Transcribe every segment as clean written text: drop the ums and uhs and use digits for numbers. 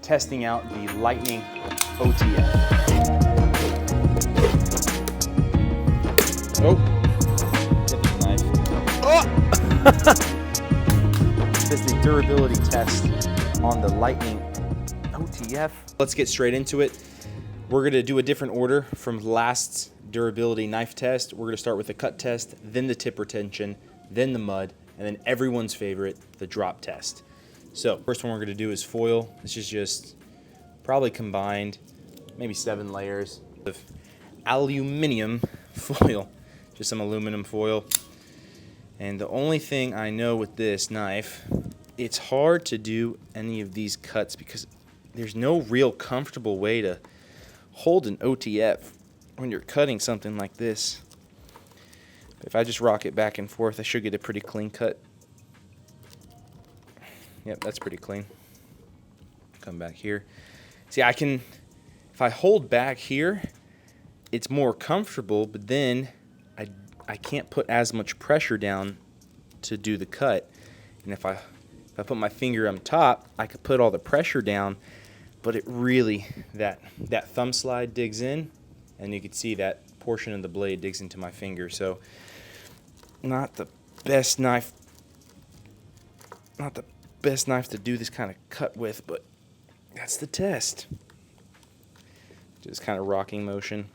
testing out the Lighting OTF. Oh, hit the knife. Oh! This is the durability test on the Lighting OTF. Let's get straight into it. We're gonna do a different order from last durability knife test. We're gonna start with the cut test, then the tip retention, then the mud, and then everyone's favorite, the drop test. So first one we're gonna do is foil. This is just probably combined, maybe 7 layers of aluminum foil, just some aluminum foil. And the only thing I know with this knife, it's hard to do any of these cuts because there's no real comfortable way to hold an OTF when you're cutting something like this. If I just rock it back and forth, I should get a pretty clean cut. Yep, that's pretty clean. Come back here. See, I can, if I hold back here, it's more comfortable, but then I can't put as much pressure down to do the cut. And if I put my finger on top, I could put all the pressure down, but it really, that thumb slide digs in, and you can see that portion of the blade digs into my finger. So not the best knife to do this kind of cut with, but that's the test. Just kind of rocking motion.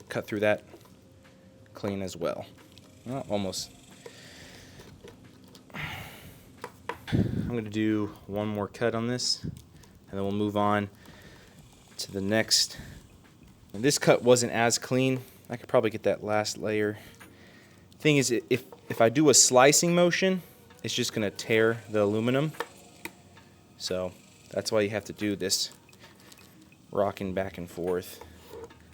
Cut through that clean as well. Well, almost. I'm going to do one more cut on this, and then we'll move on to the next. And this cut wasn't as clean. I could probably get that last layer. Thing is, if I do a slicing motion, it's just going to tear the aluminum. So that's why you have to do this rocking back and forth.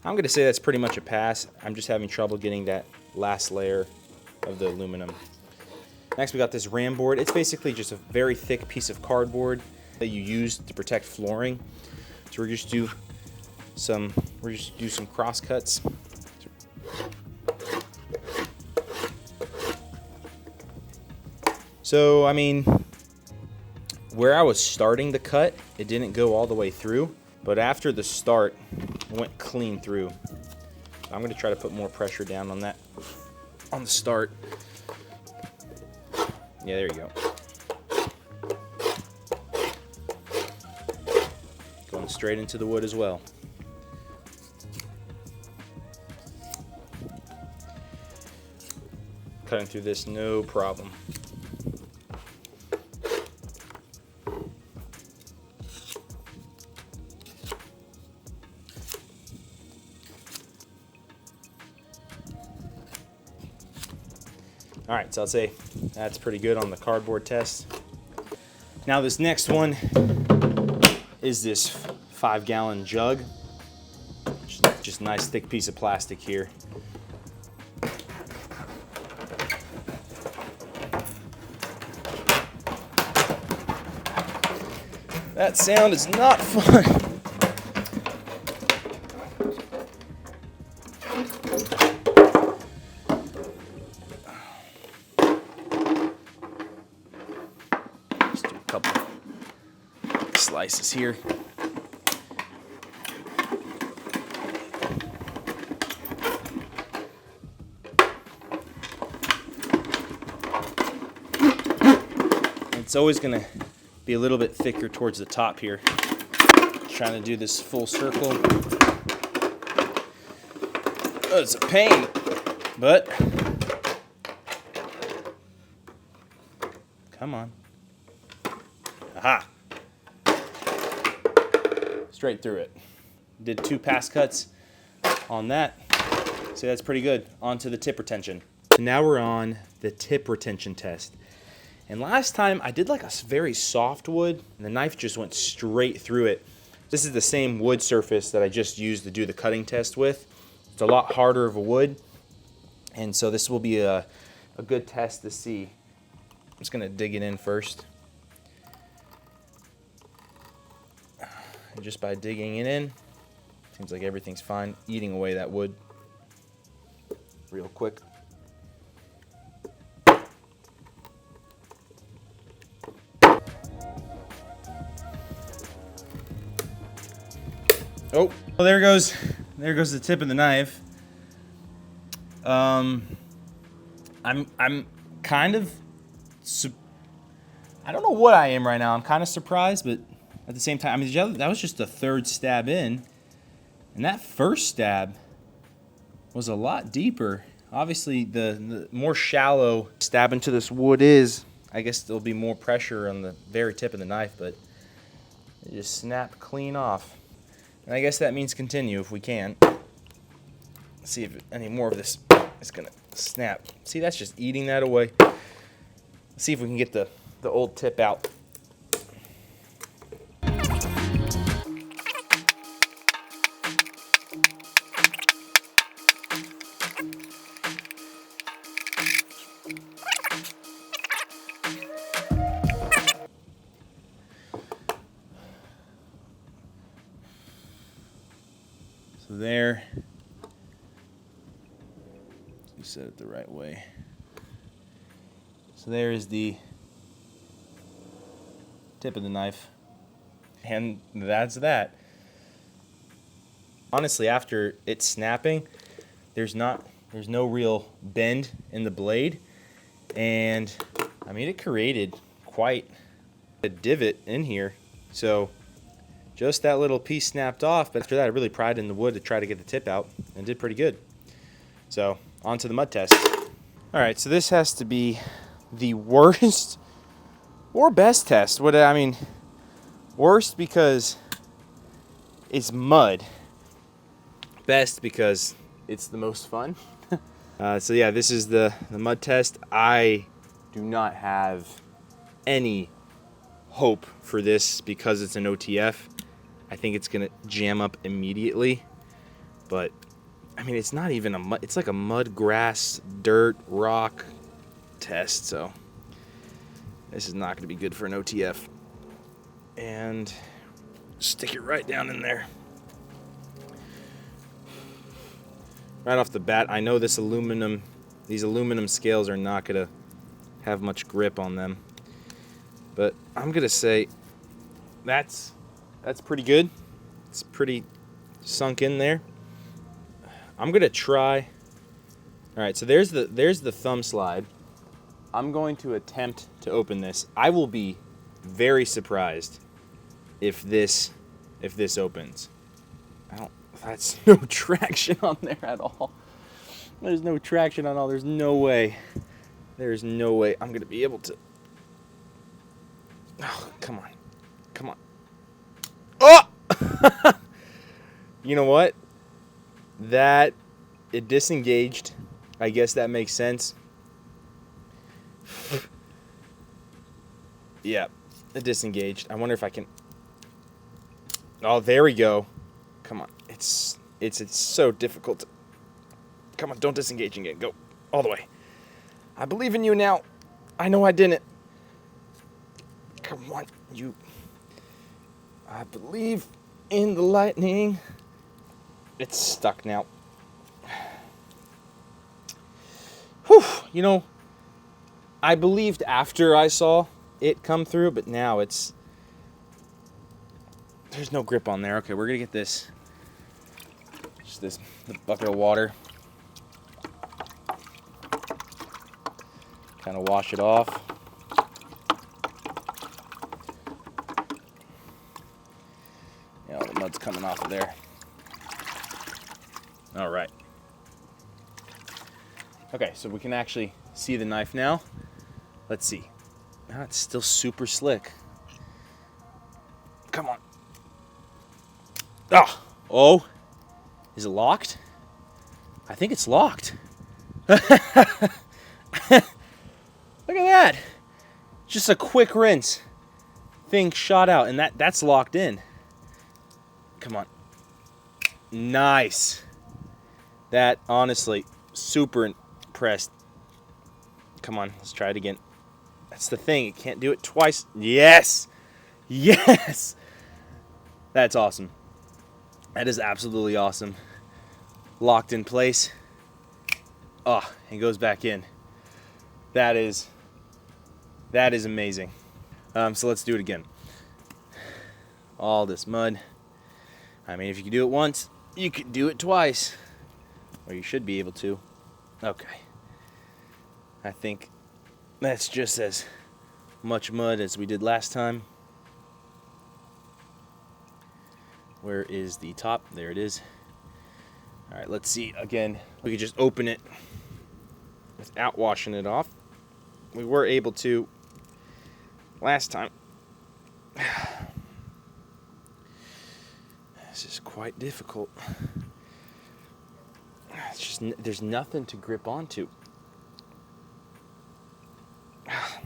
I'm going to say that's pretty much a pass. I'm just having trouble getting that last layer of the aluminum. Next, we got this ram board. It's basically just a very thick piece of cardboard that you use to protect flooring. So we're just do some cross cuts. So, I mean, where I was starting the cut, it didn't go all the way through, but after the start, it went clean through. I'm going to try to put more pressure down on that, on the start. Yeah, there you go. Going straight into the wood as well. Cutting through this, no problem. All right, so I'll say that's pretty good on the cardboard test. Now this next one is this 5-gallon jug. Just a nice thick piece of plastic here. That sound is not fun. Slices here. It's always going to be a little bit thicker towards the top here. Trying to do this full circle. Oh, it's a pain, but come on. Aha! Straight through it. Did 2 pass cuts on that. So that's pretty good. On to the tip retention. Now we're on the tip retention test. And last time I did like a very soft wood, and the knife just went straight through it. This is the same wood surface that I just used to do the cutting test with. It's a lot harder of a wood, and so this will be a good test to see. I'm just gonna dig it in first. And just by digging it in, seems like everything's fine. Eating away that wood real quick. Oh, well, there goes the tip of the knife. I'm kind of, I don't know what I am right now. I'm kind of surprised, but at the same time, I mean, that was just the third stab in, and that first stab was a lot deeper. Obviously, the more shallow stab into this wood is, I guess there'll be more pressure on the very tip of the knife, but it just snapped clean off. And I guess that means continue if we can. Let's see if any more of this is gonna snap. See, that's just eating that away. Let's see if we can get the old tip out. So there, you said it the right way. So there is the tip of the knife, and that's that. Honestly, after it's snapping, there's no real bend in the blade, and I mean, it created quite a divot in here. So just that little piece snapped off, but after that I really pried in the wood to try to get the tip out and did pretty good. So on to the mud test. All right, so this has to be the worst or best test. What I mean, worst because it's mud. Best because it's the most fun. So yeah, this is the mud test. I do not have any hope for this because it's an OTF. I think it's gonna jam up immediately, but I mean, it's not even a mud, it's like a mud, grass, dirt, rock test, so this is not gonna be good for an OTF. And stick it right down in there. Right off the bat, I know these aluminum scales are not gonna have much grip on them, but I'm gonna say that's pretty good. It's pretty sunk in there. I'm gonna try. All right, so there's the thumb slide. I'm going to attempt to open this. I will be very surprised if this opens. That's no traction on there at all. There's no traction on all. There's no way. There's no way I'm gonna be able to. Oh, come on. Come on. Oh! You know what? It disengaged. I guess that makes sense. Yeah, it disengaged. I wonder if I can. Oh, there we go. Come on. It's so difficult to. Come on, don't disengage again. Go all the way. I believe in you now. I know I didn't. Come on, you. I believe in the lightning. It's stuck now. Whew, you know, I believed after I saw it come through, but now there's no grip on there. Okay, we're gonna get this, the bucket of water. Kind of wash it off. Yeah, all the mud's coming off of there. All right. Okay, so we can actually see the knife now. Let's see. Now it's still super slick. Come on. Oh, is it locked? I think it's locked. Look at that. Just a quick rinse. Thing shot out, and that's locked in. Come on. Nice. That, honestly, super impressed. Come on, let's try it again. That's the thing. You can't do it twice. Yes. Yes. That's awesome. That is absolutely awesome. Locked in place. Oh, and goes back in. That is amazing. So let's do it again. All this mud. I mean, if you can do it once, you can do it twice. Or you should be able to. Okay. I think that's just as much mud as we did last time. Where is the top? There it is. All right, let's see. Again, we could just open it without washing it off. We were able to last time. This is quite difficult. It's just, there's nothing to grip onto.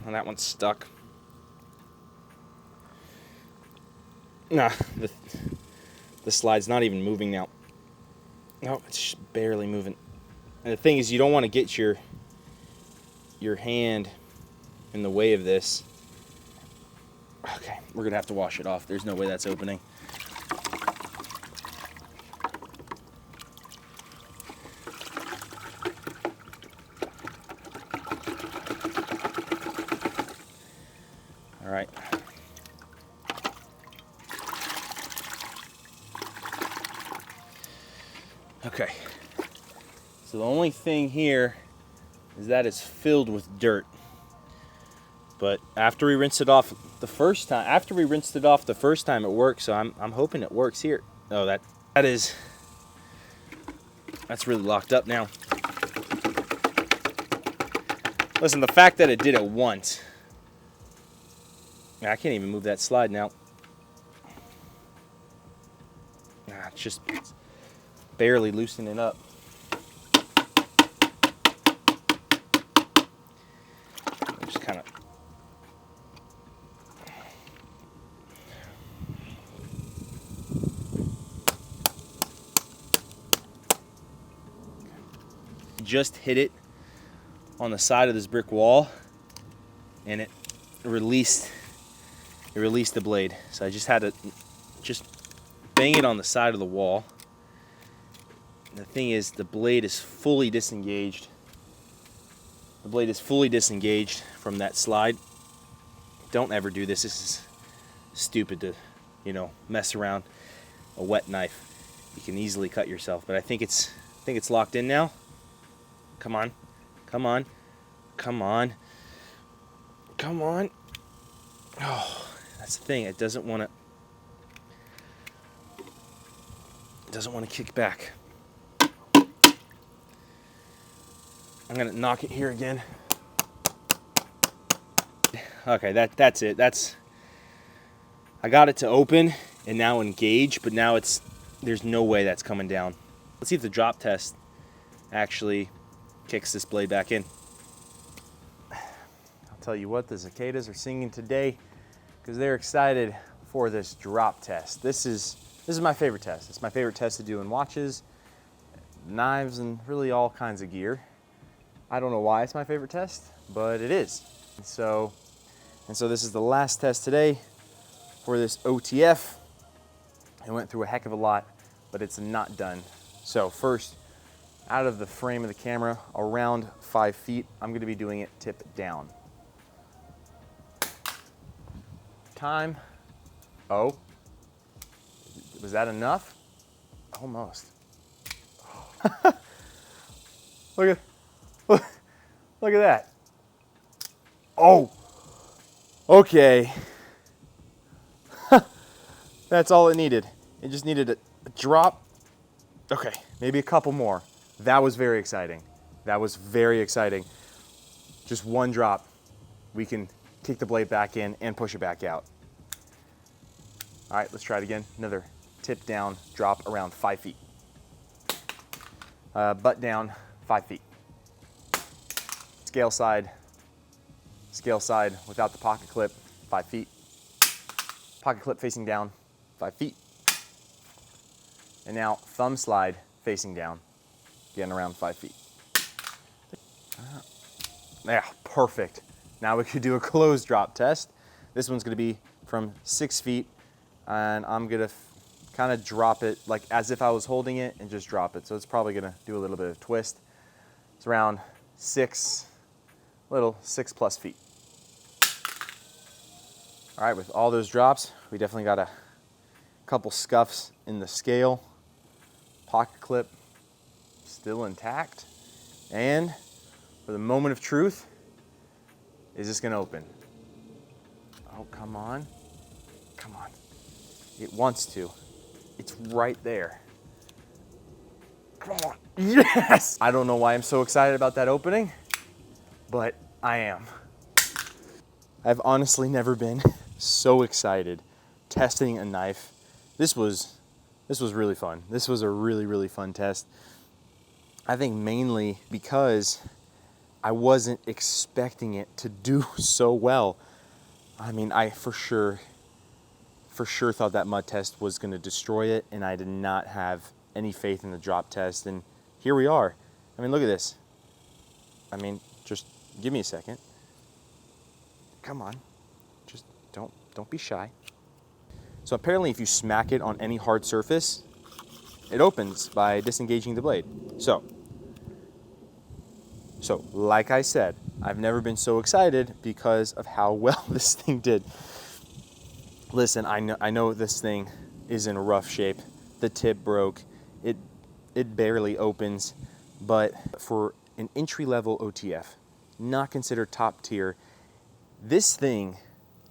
And that one's stuck. Nah, the slide's not even moving now. No, it's just barely moving. And the thing is, you don't want to get your hand in the way of this. Okay, we're gonna have to wash it off. There's no way that's opening. All right. Okay. So the only thing here is that it's filled with dirt. But after we rinsed it off the first time, it worked. So I'm hoping it works here. Oh, that's really locked up now. Listen, the fact that it did it once. I can't even move that slide now. It's barely loosening up. Just kind of. Just hit it on the side of this brick wall, and it released the blade. So I just had to bang it on the side of the wall. And the thing is, the blade is fully disengaged. The blade is fully disengaged from that slide. Don't ever do this. This is stupid to, mess around a wet knife. You can easily cut yourself, but I think it's locked in now. Come on. Come on. Come on. Come on. Oh, that's the thing. It doesn't want to kick back. I'm gonna knock it here again. Okay, that's it. I got it to open and now engage, but now there's no way that's coming down. Let's see if the drop test actually kicks this blade back in. I'll tell you what, the cicadas are singing today because they're excited for this drop test. This is my favorite test. It's my favorite test to do in watches, knives, and really all kinds of gear. I don't know why it's my favorite test, but it is. And so this is the last test today for this OTF. I went through a heck of a lot, but it's not done. So first, out of the frame of the camera, around 5 feet, I'm gonna be doing it tip down. Time. Oh, was that enough? Almost. Look at that. Oh, okay. That's all it needed. It just needed a drop. Okay, maybe a couple more. That was very exciting. That was very exciting. Just one drop. We can kick the blade back in and push it back out. All right, let's try it again. Another tip down, drop around 5 feet. Butt down, 5 feet. Scale side without the pocket clip, 5 feet. Pocket clip facing down, 5 feet. And now thumb slide facing down, again around 5 feet. Yeah, perfect. Now we could do a closed drop test. This one's gonna be from 6 feet, and I'm gonna kind of drop it like as if I was holding it and just drop it. So it's probably gonna do a little bit of twist. It's around 6+ feet. All right, with all those drops, we definitely got a couple scuffs in the scale. Pocket clip still intact. And for the moment of truth, is this gonna open? Oh, come on. Come on. It wants to. It's right there. Come on. Yes! I don't know why I'm so excited about that opening, but I am. I've honestly never been so excited testing a knife. This was really fun. This was a really, really fun test. I think mainly because I wasn't expecting it to do so well. I mean, I for sure thought that mud test was going to destroy it, and I did not have any faith in the drop test, and here we are. I mean, look at this. I mean, just give me a second. Come on. Just don't be shy. So apparently if you smack it on any hard surface, it opens by disengaging the blade. So like I said, I've never been so excited because of how well this thing did. Listen, I know this thing is in rough shape. The tip broke. It barely opens, but for an entry-level OTF, not considered top tier, this thing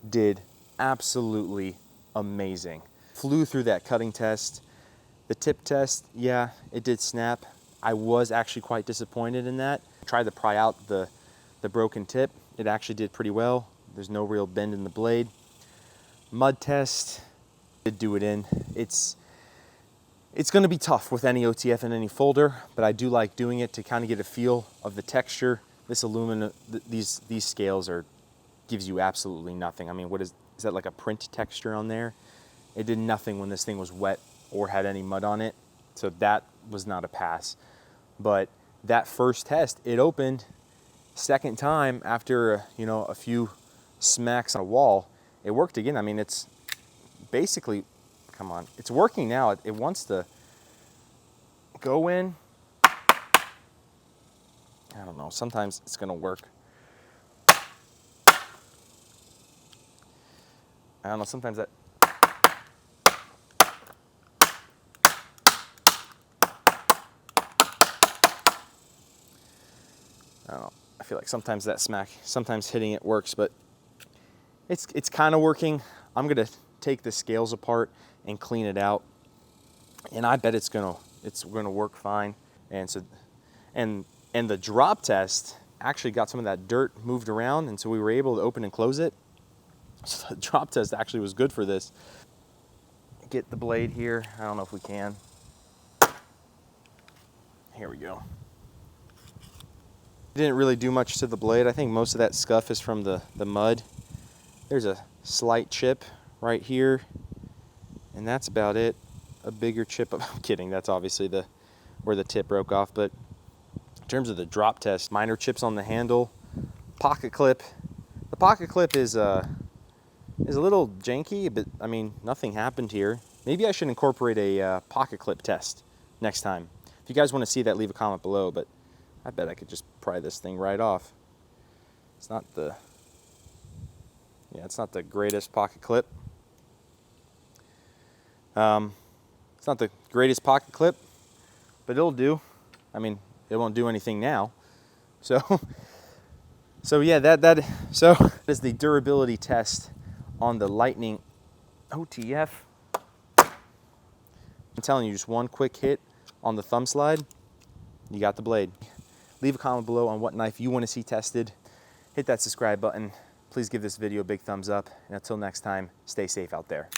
did absolutely amazing. Flew through that cutting test. The tip test, yeah, it did snap. I was actually quite disappointed in that. Tried to pry out the broken tip. It actually did pretty well. There's no real bend in the blade. Mud test, did do it in. It's going to be tough with any OTF and any folder, but I do like doing it to kind of get a feel of the texture. This aluminum, these scales gives you absolutely nothing. I mean, is that like a print texture on there? It did nothing when this thing was wet or had any mud on it, so that was not a pass. But that first test, it opened. Second time, after a few smacks on a wall, it worked again. I mean, it's basically, come on, it's working now. It wants to go in. I don't know, sometimes it's gonna work. I don't know, sometimes that. I don't know, I feel like sometimes that smack, sometimes hitting it works, but it's kind of working. I'm gonna take the scales apart and clean it out, and I bet it's gonna work fine. And so, and the drop test actually got some of that dirt moved around, and so we were able to open and close it. So the drop test actually was good for this. Get the blade here. I don't know if we can. Here we go. Didn't really do much to the blade. I think most of that scuff is from the mud. There's a slight chip right here, and that's about it. A bigger chip. I'm kidding. That's obviously where the tip broke off. But in terms of the drop test, minor chips on the handle. Pocket clip. The pocket clip is a little janky, but I mean, nothing happened here. Maybe I should incorporate a pocket clip test next time. If you guys want to see that, leave a comment below, but I bet I could just pry this thing right off. It's not the greatest pocket clip. It's not the greatest pocket clip, but it'll do. I mean, it won't do anything now. So yeah, that is the durability test on the Lighting OTF. I'm telling you, just one quick hit on the thumb slide, you got the blade. Leave a comment below on what knife you want to see tested. Hit that subscribe button. Please give this video a big thumbs up. And until next time, stay safe out there.